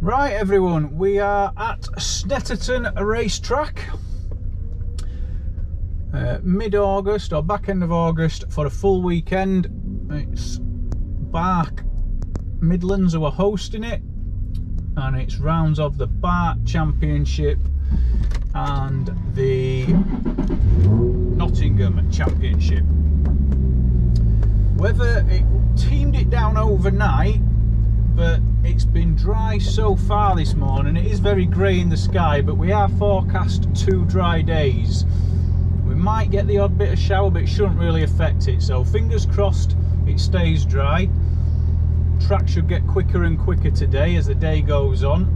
Right everyone, we are at Snetterton racetrack, mid-August or back end of August for a full weekend. It's BARC Midlands who are hosting it, and it's rounds of the BARC Championship and the Nottingham Championship. Whether it teamed it down overnight, but it's been dry so far this morning. It is very grey in the sky, but we are forecast 2 dry days. We might get the odd bit of shower, but it shouldn't really affect it, so fingers crossed it stays dry. Track should get quicker and quicker today as the day goes on.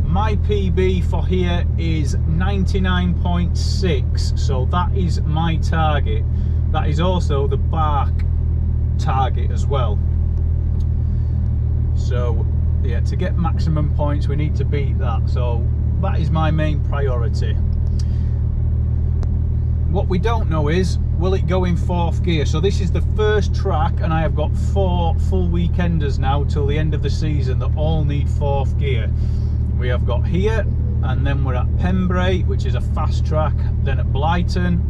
My PB for here is 99.6, so that is my target. That is also the BARC target as well. So yeah, to get maximum points we need to beat that, so that is my main priority. What we don't know is, will it go in 4th gear? So this is the first track, and I have got 4 full weekenders now till the end of the season that all need 4th gear. We have got here, and then we're at Pembrey, which is a fast track, then at Blighton,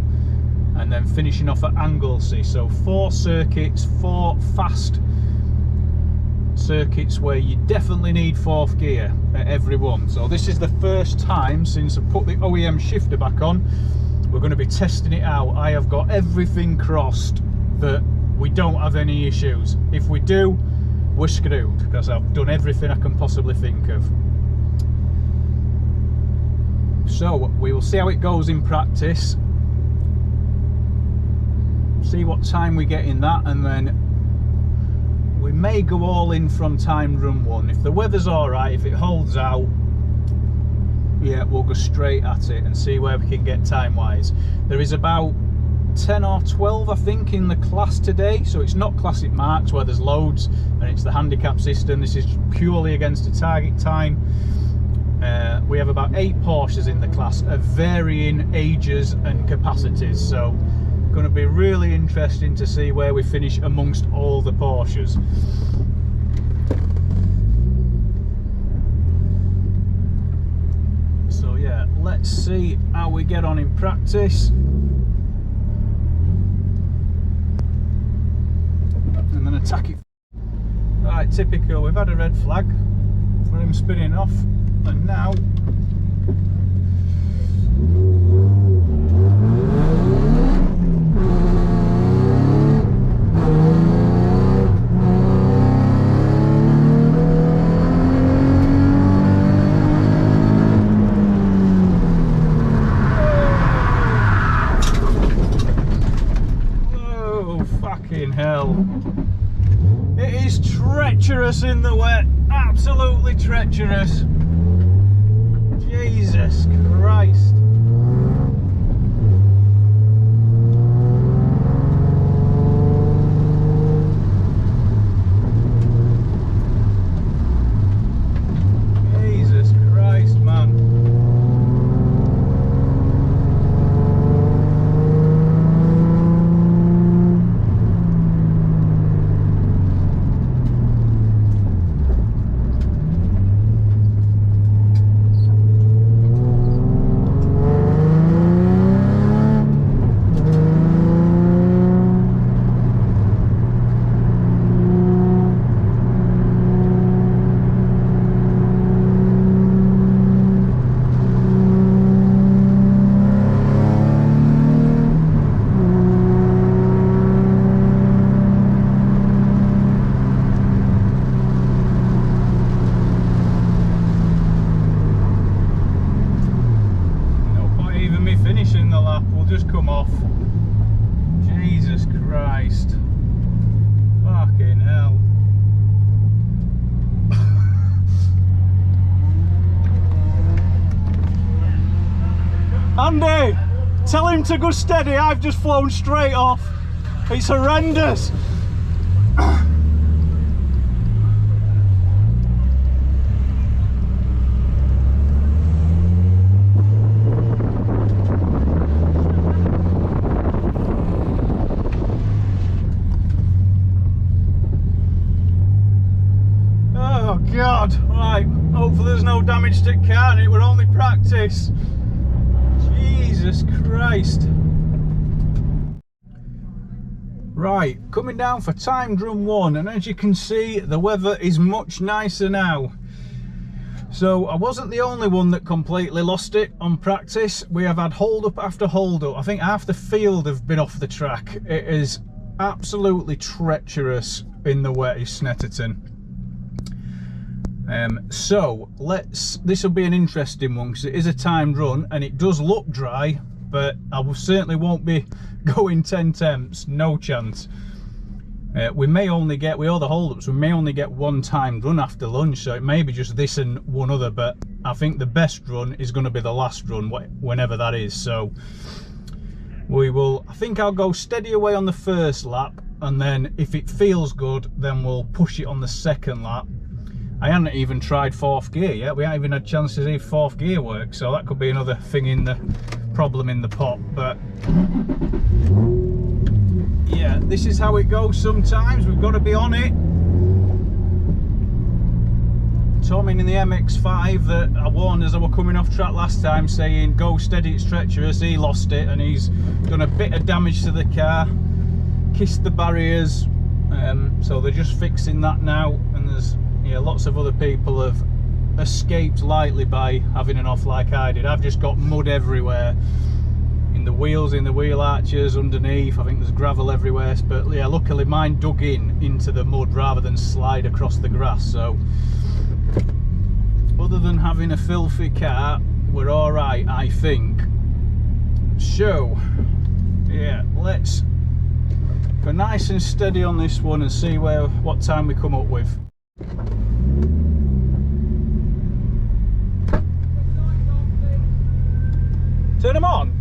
and then finishing off at Anglesey. So 4 circuits, 4 fast circuits where you definitely need 4th gear at every one. So this is the first time since I put the OEM shifter back on. We're going to be testing it out. I have got everything crossed that we don't have any issues. If we do, we're screwed, because I've done everything I can possibly think of. So we will see how it goes in practice, see what time we get in that, and then we may go all in from time run 1. If the weather's alright, if it holds out, yeah, we'll go straight at it and see where we can get time wise. There is about 10 or 12 I think in the class today, so it's not classic marks where there's loads and it's the handicap system. This is purely against a target time. We have about 8 Porsches in the class of varying ages and capacities, so going to be really interesting to see where we finish amongst all the Porsches. So yeah, let's see how we get on in practice. And then attack it. Right, typical, we've had a red flag for him spinning off, and now hell. It is treacherous in the wet, absolutely treacherous. Jesus Christ. Jesus Christ, man. Finishing the lap, we'll just come off. Jesus Christ. Fucking hell. Andy, tell him to go steady, I've just flown straight off. It's horrendous. God, right, hopefully there's no damage to the car and it were only practice. Jesus Christ. Right, coming down for timed run 1, and as you can see the weather is much nicer now. So I wasn't the only one that completely lost it on practice. We have had hold up after hold up. I think half the field have been off the track. It is absolutely treacherous in the wet is Snetterton. So this will be an interesting one because it is a timed run and it does look dry, but I certainly won't be going 10 temps, no chance. We may only get, with all the hold-ups, we may only get one timed run after lunch, so it may be just this and one other, but I think the best run is going to be the last run, whenever that is. So we will, I think I'll go steady away on the first lap, and then if it feels good, then we'll push it on the second lap. I haven't even tried fourth gear yet. We haven't even had a chance to see if fourth gear works, so that could be another thing in the problem in the pot. But yeah, this is how it goes sometimes. We've got to be on it. Tom in the MX-5 that I warned as I were coming off track last time, saying go steady, it's treacherous. He lost it and he's done a bit of damage to the car, kissed the barriers, so they're just fixing that now. And there's lots of other people have escaped lightly by having an off like I did. I've just got mud everywhere, in the wheels, in the wheel arches, underneath. I think there's gravel everywhere, but yeah, luckily mine dug into the mud rather than slide across the grass. So other than having a filthy car, we're all right, I think. So yeah, let's go nice and steady on this one and see what time we come up with. Turn them on.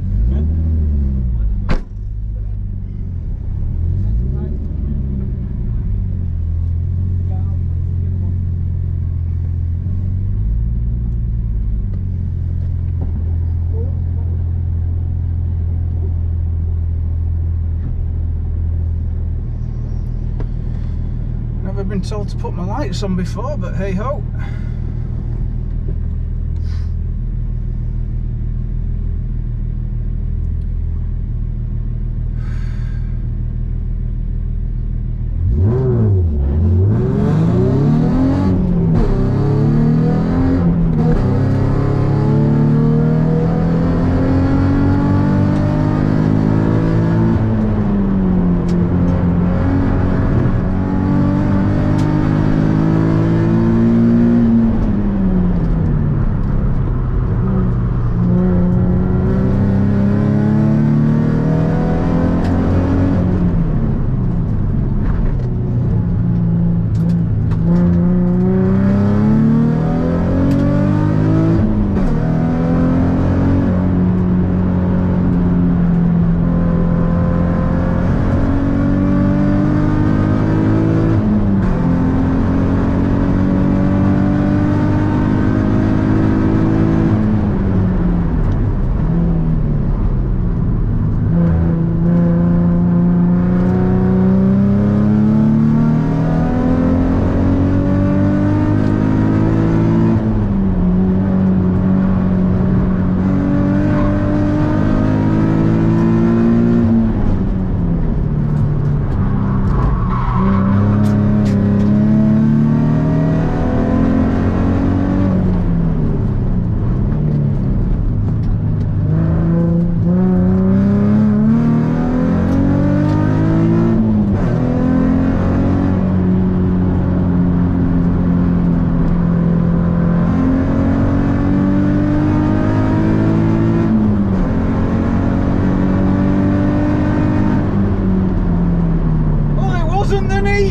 Never been told to put my lights on before, but hey ho.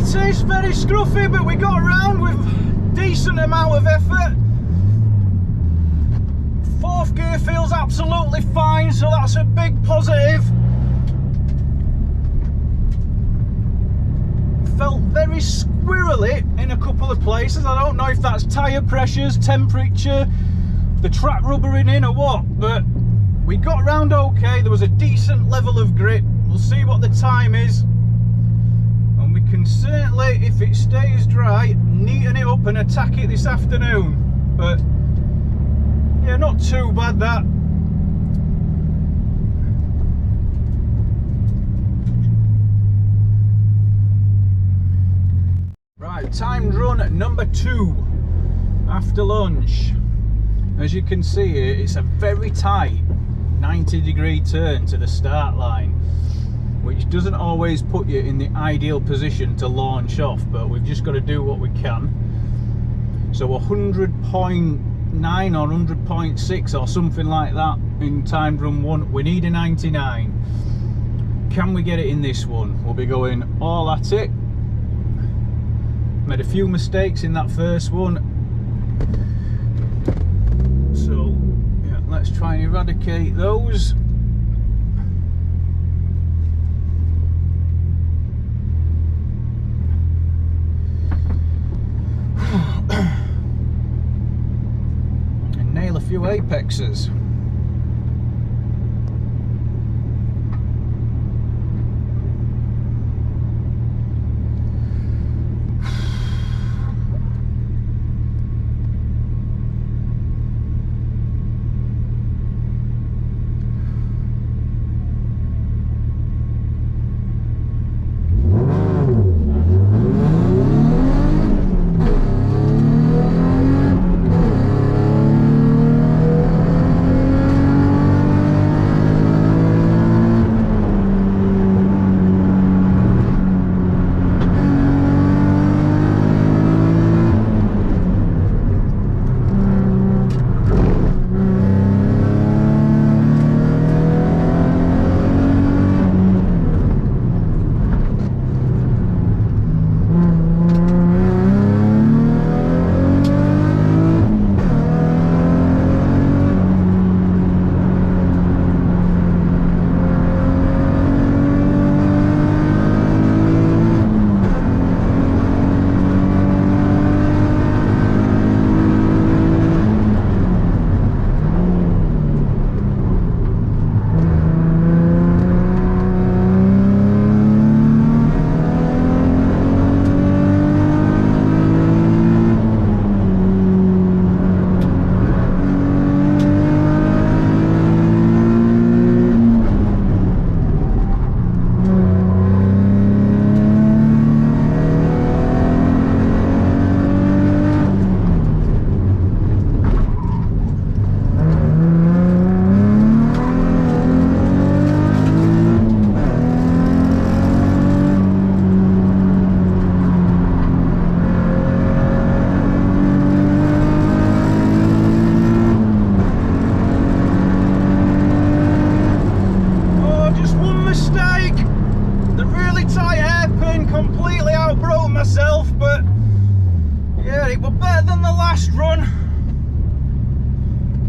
It's very scruffy, but we got around with decent amount of effort. Fourth gear feels absolutely fine, so that's a big positive. Felt very squirrely in a couple of places. I don't know if that's tyre pressures, temperature, the track rubbering in or what, but we got around okay. There was a decent level of grip. We'll see what the time is. We can certainly, if it stays dry, neaten it up and attack it this afternoon. but yeah, not too bad that. Right, timed run number 2 after lunch. As you can see here, it's a very tight 90-degree turn to the start line, which doesn't always put you in the ideal position to launch off, but we've just got to do what we can. So 100.9 or 100.6 or something like that in timed run 1. We need a 99. Can we get it in this one? We'll be going all at it. Made a few mistakes in that first one, so yeah, let's try and eradicate those. And nail a few apexes.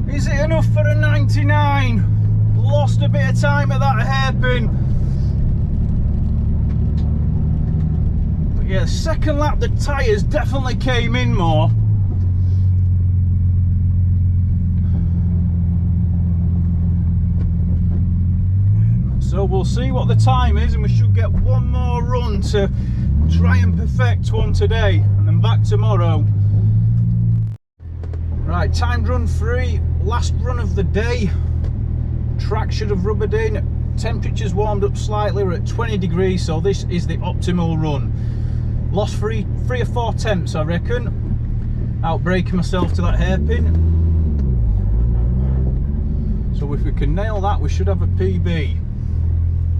Is it enough for a 99? Lost a bit of time at that hairpin. But yeah, second lap the tyres definitely came in more. So we'll see what the time is, and we should get one more run to try and perfect one today, and then back tomorrow. Right, timed run 3, last run of the day. Track should have rubbered in. Temperature's warmed up slightly, we're at 20 degrees, so this is the optimal run. Lost three or four temps, I reckon. Out braking myself to that hairpin. So if we can nail that, we should have a PB.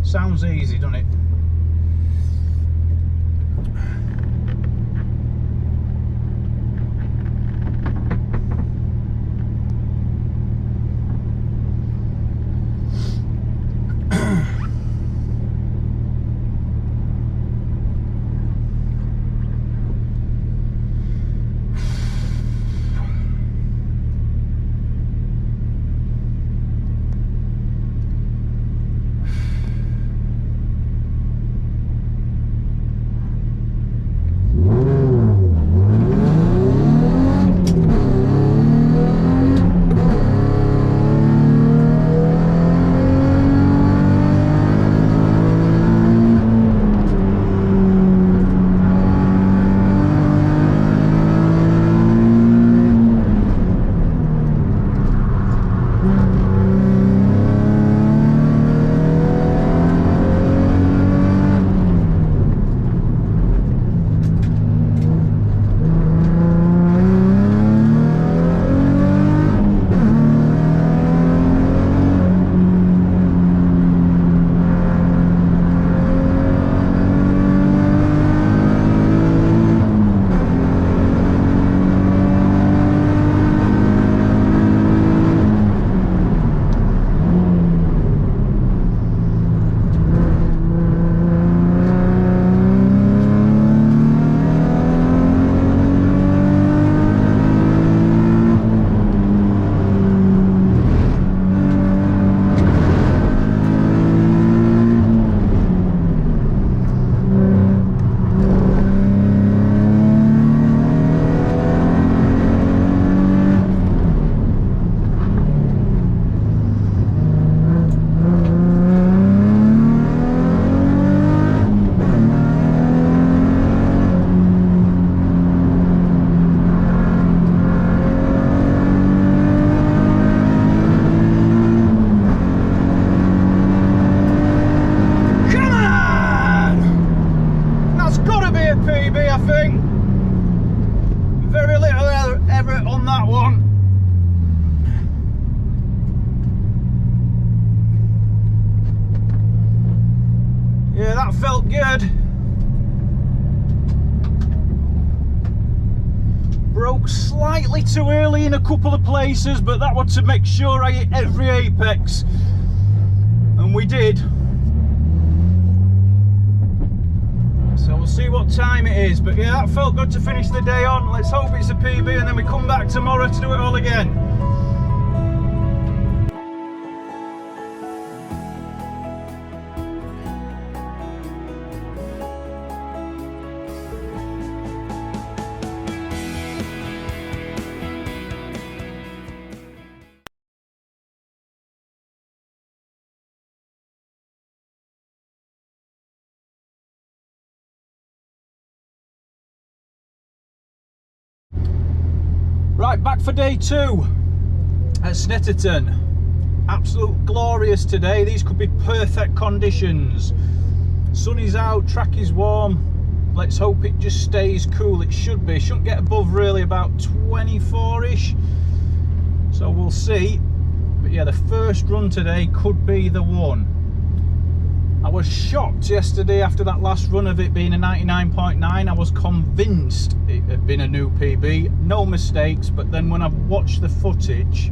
Sounds easy, doesn't it? out slightly too early in a couple of places, but that was to make sure I hit every apex, and we did. So we'll see what time it is, but yeah, that felt good to finish the day on. Let's hope it's a PB, and then we come back tomorrow to do it all again. Right, back for day 2 at Snetterton. Absolute glorious today. These could be perfect conditions. Sun is out, track is warm. Let's hope it just stays cool. It should be. Shouldn't get above really about 24-ish. So we'll see. But yeah, the first run today could be the one. I was shocked yesterday after that last run of it being a 99.9. I was convinced it had been a new PB, no mistakes, but then when I've watched the footage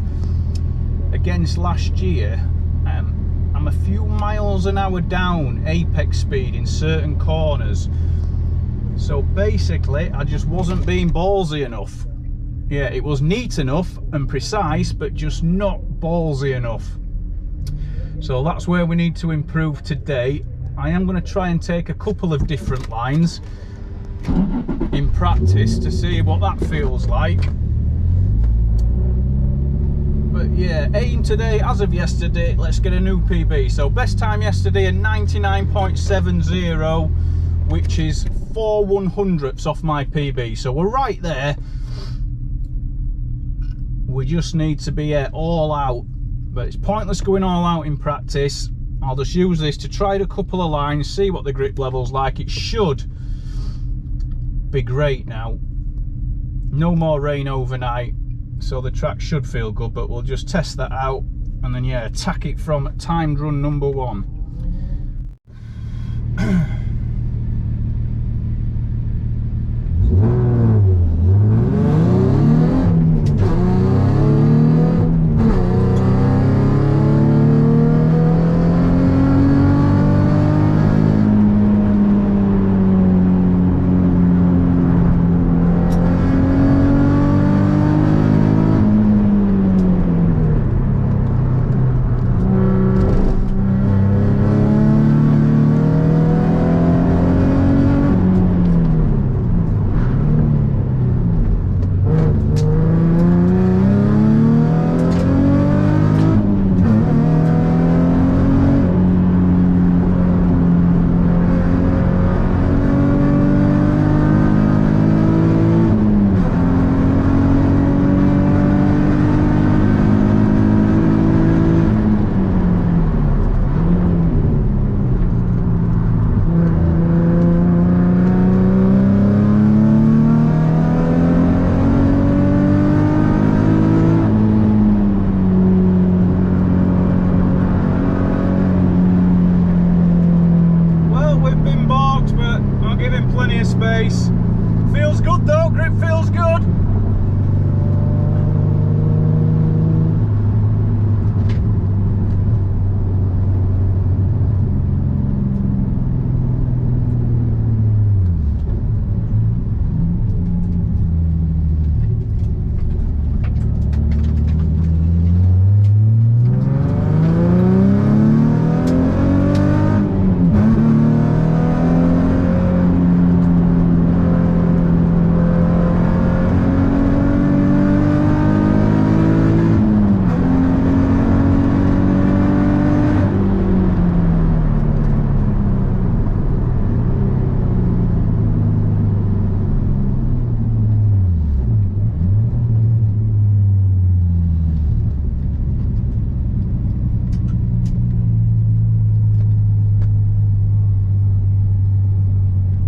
against last year, I'm a few miles an hour down apex speed in certain corners. So basically I just wasn't being ballsy enough. Yeah, it was neat enough and precise, but just not ballsy enough. So that's where we need to improve today. I am going to try and take a couple of different lines in practice to see what that feels like. But yeah, aim today, as of yesterday, let's get a new PB. So best time yesterday, a 99.70, which is 4/100ths off my PB. So we're right there. We just need to be all out. But it's pointless going all out in practice. I'll just use this to try a couple of lines, see what the grip level's like. It should be great now. No more rain overnight, so the track should feel good, but we'll just test that out and then yeah, attack it from timed run number 1. Space. Feels good though, grip feels good.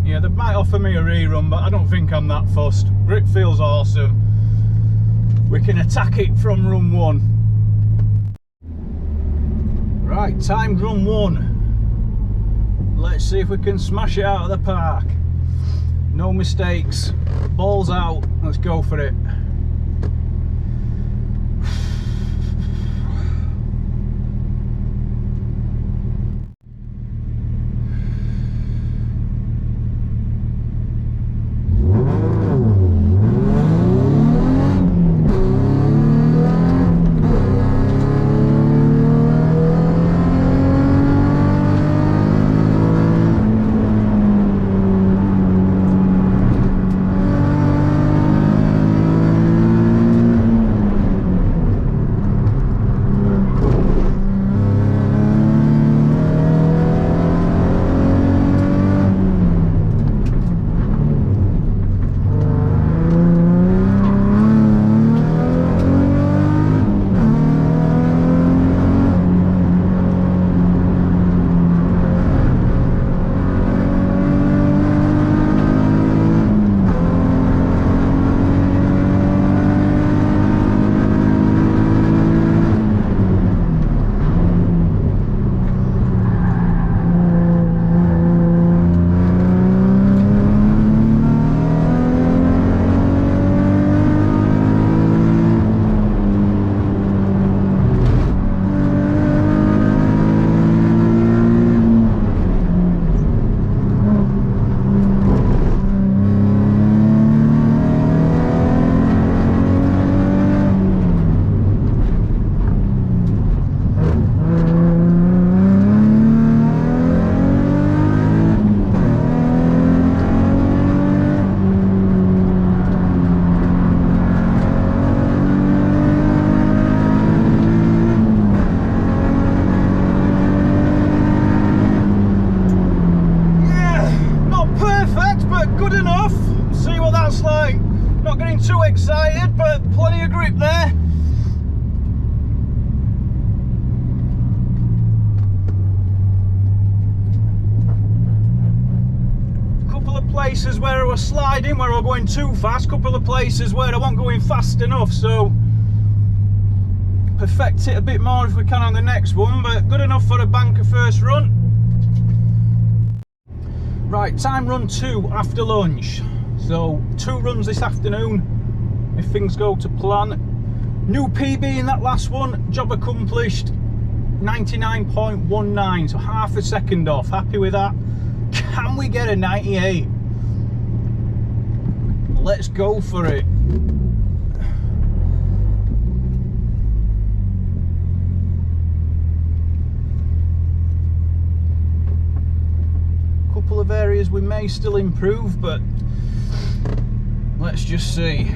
Yeah, they might offer me a rerun, but I don't think I'm that fussed. Grip feels awesome. We can attack it from run 1. Right, timed run 1. Let's see if we can smash it out of the park. No mistakes. Balls out. Let's go for it. were sliding where I were going too fast, couple of places where I wasn't going fast enough, so perfect it a bit more if we can on the next one, but good enough for a banker first run. Right, time run 2 after lunch. So 2 runs this afternoon if things go to plan. New PB in that last one, job accomplished, 99.19, so half a second off. Happy with that. Can we get a 98? Let's go for it. Couple of areas we may still improve, but let's just see.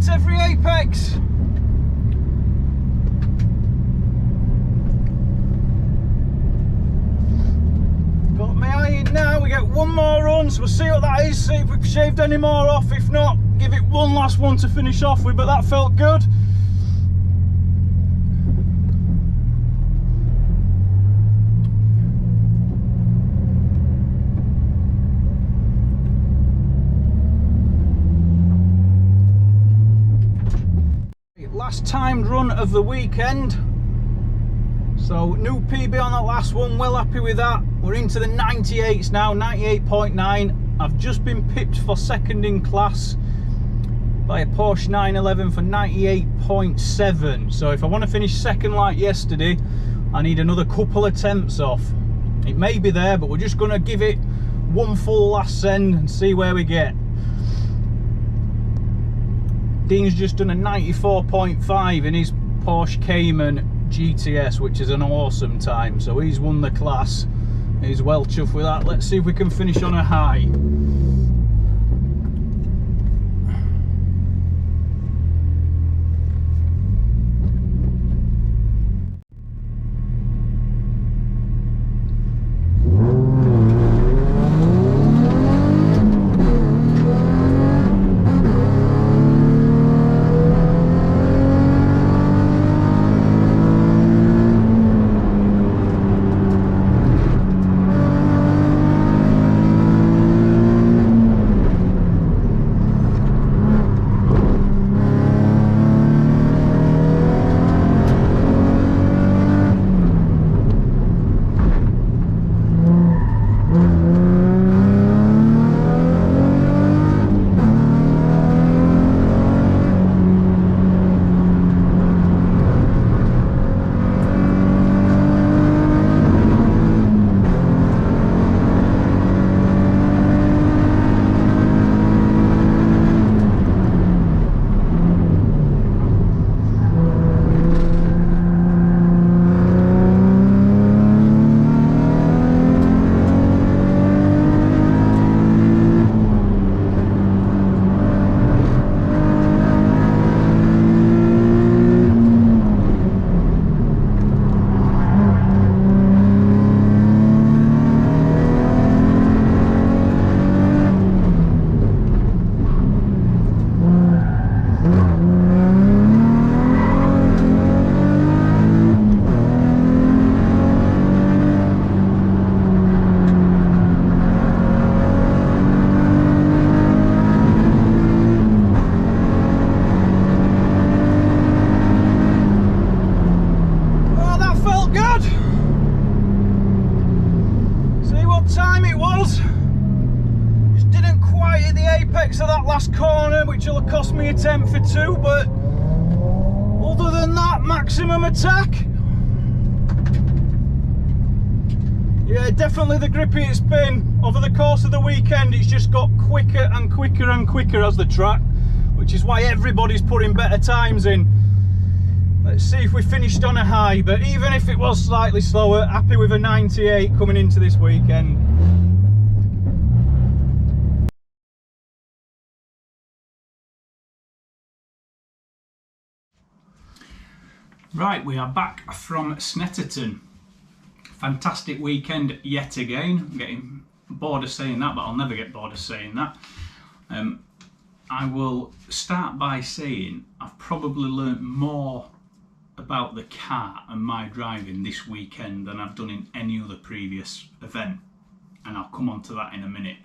Every apex. Got my eye in now. We get one more run, so we'll see what that is, see if we've shaved any more off. If not, give it one last one to finish off with, but that felt good. Last timed run of the weekend, so new PB on that last one, well happy with that. We're into the 98s now, 98.9. I've just been pipped for second in class by a Porsche 911 for 98.7, so if I want to finish second like yesterday, I need another couple attempts off. It may be there, but we're just going to give it one full last send and see where we get. Dean's just done a 94.5 in his Porsche Cayman GTS, which is an awesome time, so he's won the class. He's well chuffed with that. Let's see if we can finish on a high. last corner, which will have cost me a 10 for 2, but other than that, maximum attack. Yeah, definitely the grippy it's been. Over the course of the weekend, it's just got quicker and quicker and quicker as the track, which is why everybody's putting better times in. Let's see if we finished on a high, but even if it was slightly slower, happy with a 98 coming into this weekend. Right, we are back from Snetterton. Fantastic weekend yet again. I'm getting bored of saying that, but I'll never get bored of saying that. I will start by saying I've probably learnt more about the car and my driving this weekend than I've done in any other previous event, and I'll come on to that in a minute.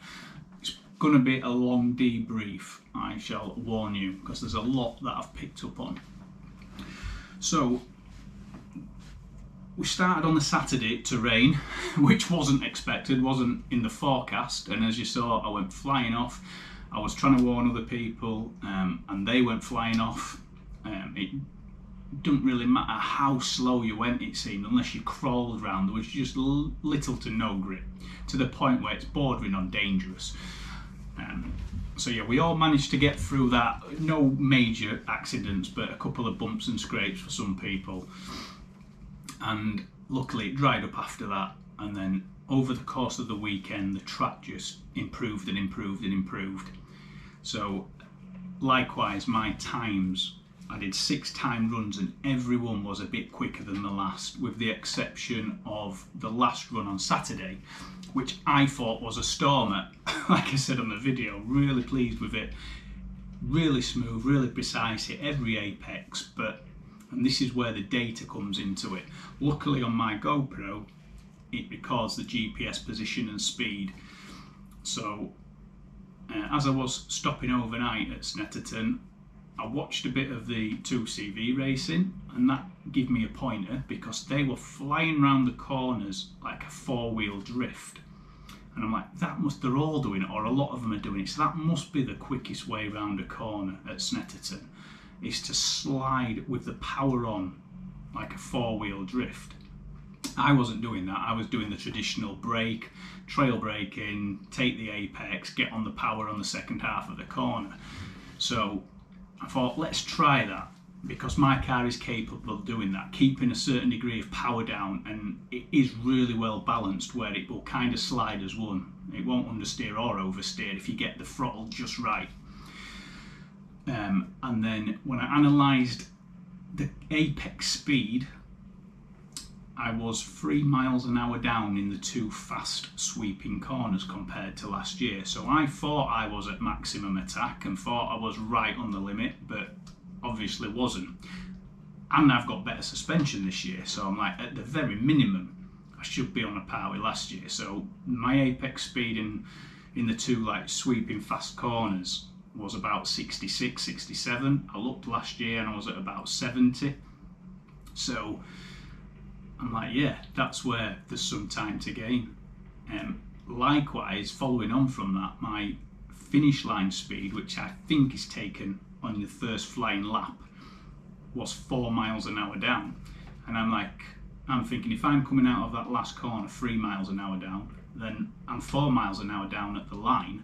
It's going to be a long debrief, I shall warn you, because there's a lot that I've picked up on. So we started on the Saturday to rain, which wasn't expected, wasn't in the forecast, and as you saw, I went flying off. I was trying to warn other people, and they went flying off. It didn't really matter how slow you went, it seemed, unless you crawled around. There was just little to no grip, to the point where it's bordering on dangerous. So yeah, we all managed to get through that. No major accidents, but a couple of bumps and scrapes for some people. And luckily it dried up after that, and then over the course of the weekend the track just improved and improved and improved. So likewise, my times, I did 6 time runs and every one was a bit quicker than the last, with the exception of the last run on Saturday, which I thought was a stormer. Like I said on the video, really pleased with it. Really smooth, really precise, hit every apex, and this is where the data comes into it. Luckily on my GoPro, it records the GPS position and speed. So as I was stopping overnight at Snetterton, I watched a bit of the 2CV racing, and that gave me a pointer because they were flying around the corners like a 4-wheel drift. And I'm like, they're all doing it, or a lot of them are doing it, so that must be the quickest way around a corner at Snetterton, is to slide with the power on like a 4-wheel drift. I wasn't doing that. I was doing the traditional brake, trail braking, take the apex, get on the power on the second half of the corner. So I thought, let's try that, because my car is capable of doing that, keeping a certain degree of power down, and it is really well balanced where it will kind of slide as one. It won't understeer or oversteer if you get the throttle just right. And then when I analysed the apex speed, I was 3 miles an hour down in the 2 fast sweeping corners compared to last year. So I thought I was at maximum attack and thought I was right on the limit, but obviously wasn't. And I've got better suspension this year, so I'm like, at the very minimum I should be on a par with last year. So my apex speed in the 2 like sweeping fast corners was about 66, 67. I looked last year and I was at about 70. So I'm like, yeah, that's where there's some time to gain. Likewise, following on from that, my finish line speed, which I think is taken on the first flying lap, was 4 miles an hour down. And I'm thinking, if I'm coming out of that last corner 3 miles an hour down, then I'm 4 miles an hour down at the line,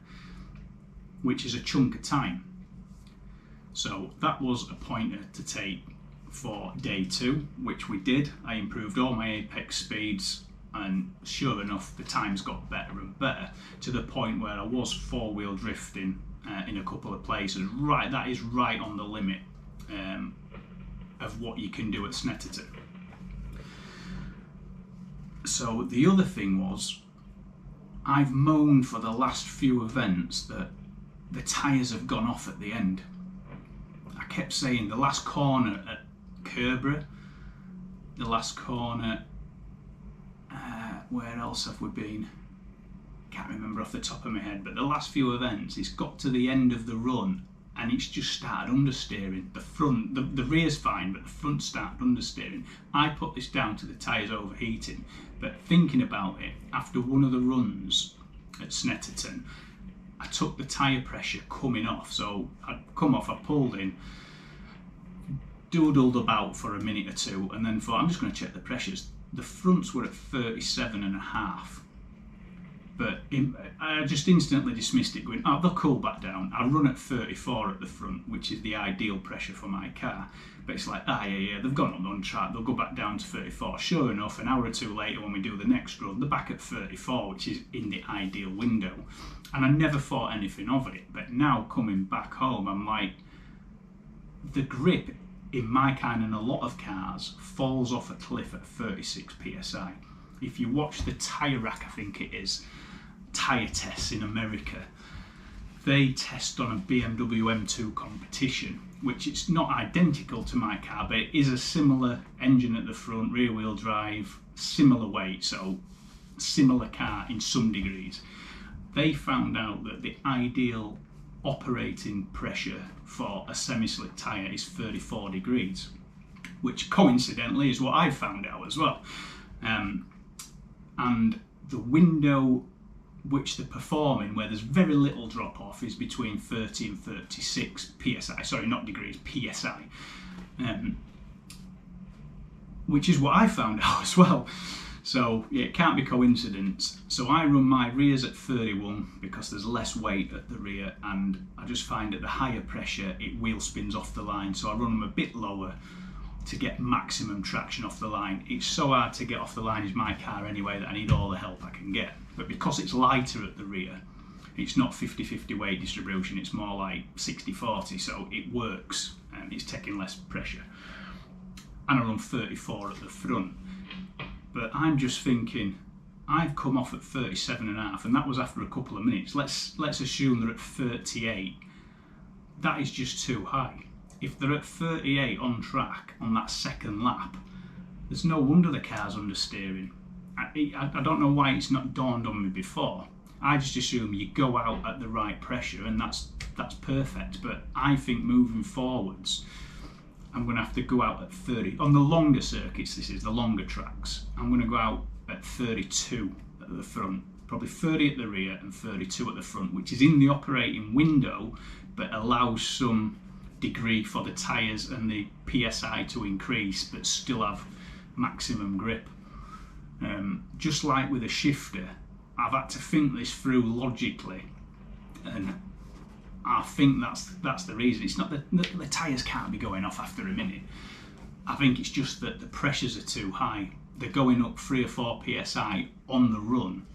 which is a chunk of time. So that was a pointer to take for day 2, which we did. I improved all my apex speeds, and sure enough the times got better and better, to the point where I was 4-wheel drifting in a couple of places. Right, that is right on the limit of what you can do at Snetterton. So the other thing was, I've moaned for the last few events that the tyres have gone off at the end. I kept saying the last corner at Kerborough, the last corner, where else have we been? Can't remember off the top of my head, but the last few events, it's got to the end of the run and it's just started understeering. The front, the rear's fine, but the front started understeering. I put this down to the tyres overheating, but thinking about it, after one of the runs at Snetterton, I took the tyre pressure coming off, so I'd come off, I pulled in, doodled about for a minute or two, and then thought I'm just going to check the pressures. The fronts were at 37.5, but I just instantly dismissed it, going, oh, they'll cool back down. I run at 34 at the front, which is the ideal pressure for my car, but it's like, yeah, they've gone on track, they'll go back down to 34. Sure enough, an hour or two later when we do the next run, they're back at 34, which is in the ideal window, and I never thought anything of it. But now coming back home, I'm like, the grip in my car and in a lot of cars falls off a cliff at 36 psi. If you watch the tyre rack, I think it is, tyre tests in America, they test on a BMW M2 competition, which it's not identical to my car, but it is a similar engine at the front, rear wheel drive, similar weight, so similar car in some degrees. They found out that the ideal operating pressure for a semi-slick tyre is 34 degrees, which coincidentally is what I found out as well. And the window which they're performing, where there's very little drop off, is between 30 and 36 psi, sorry, not degrees, psi, which is what I found out as well. So yeah, it can't be coincidence. So I run my rears at 31 because there's less weight at the rear, and I just find at the higher pressure it wheel spins off the line, so I run them a bit lower to get maximum traction off the line. It's so hard to get off the line in my car anyway that I need all the help I can get. But because it's lighter at the rear, it's not 50-50 weight distribution, it's more like 60-40, so it works and it's taking less pressure. And I run 34 at the front. But I'm just thinking, I've come off at 37.5, and that was after a couple of minutes. Let's assume they're at 38. That is just too high. If they're at 38 on track on that second lap, there's no wonder the car's understeering. I don't know why it's not dawned on me before. I just assume you go out at the right pressure and that's perfect. But I think moving forwards, I'm going to have to go out at 30. On the longer circuits, this is the longer tracks, I'm going to go out at 32 at the front, probably 30 at the rear and 32 at the front, which is in the operating window, but allows some degree for the tyres and the PSI to increase, but still have maximum grip. Just like with a shifter, I've had to think this through logically, and I think that's the reason. It's not that the tyres can't be going off after a minute. I think it's just that the pressures are too high. They're going up 3 or 4 psi on the run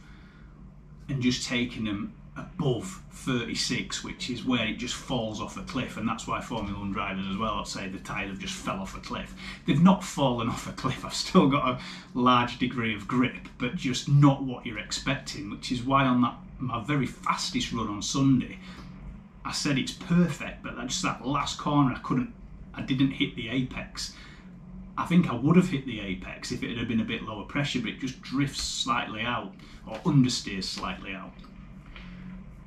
and just taking them above 36, which is where it just falls off a cliff. And that's why Formula 1 drivers as well, I'd say the tyres have just fell off a cliff. They've not fallen off a cliff. I've still got a large degree of grip, but just not what you're expecting, which is why on my very fastest run on Sunday, I said it's perfect, but just that last corner I didn't hit the apex. I think I would have hit the apex if it had been a bit lower pressure, but it just drifts slightly out or understeers slightly out.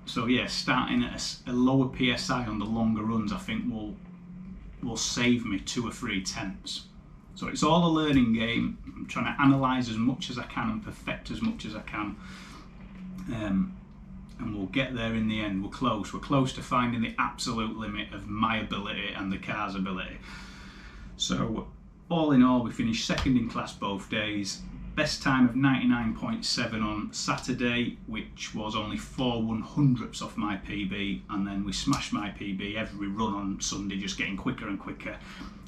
So yeah, starting at a lower PSI on the longer runs, I think will save me 2 or 3 tenths. So it's all a learning game. I'm trying to analyse as much as I can and perfect as much as I can. And we'll get there in the end. We're close to finding the absolute limit of my ability and the car's ability. So all in all, we finished second in class both days. Best time of 99.7 on Saturday, which was only 4/100ths off my PB, and then we smashed my PB every run on Sunday, just getting quicker and quicker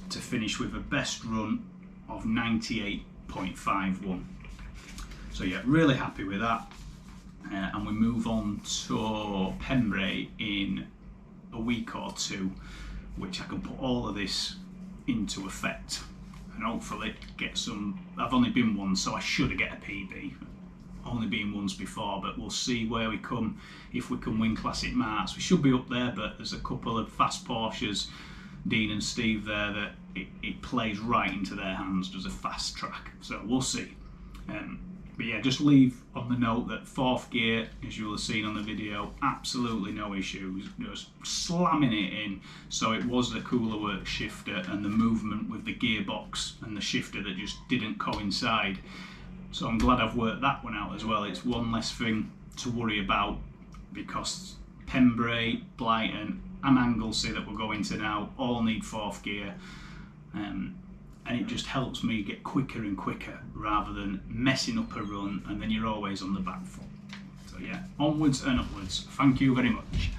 to finish with a best run of 98.51. So yeah, really happy with that. And we move on to Pembrey in a week or two, which I can put all of this into effect and hopefully get some. I've only been once, so I should get a PB. Only been once before, but we'll see where we come. If we can win Classic Marts, we should be up there, but there's a couple of fast Porsches, Dean and Steve there, that it plays right into their hands. There's a fast track, so we'll see. But yeah, just leave on the note that 4th gear, as you'll have seen on the video, absolutely no issues, just slamming it in. So it was the cooler work shifter and the movement with the gearbox and the shifter that just didn't coincide. So I'm glad I've worked that one out as well. It's one less thing to worry about, because Pembrey, Brighton and Anglesey that we're going to now all need 4th gear, and it just helps me get quicker and quicker rather than messing up a run and then you're always on the back foot. So yeah, onwards and upwards. Thank you very much.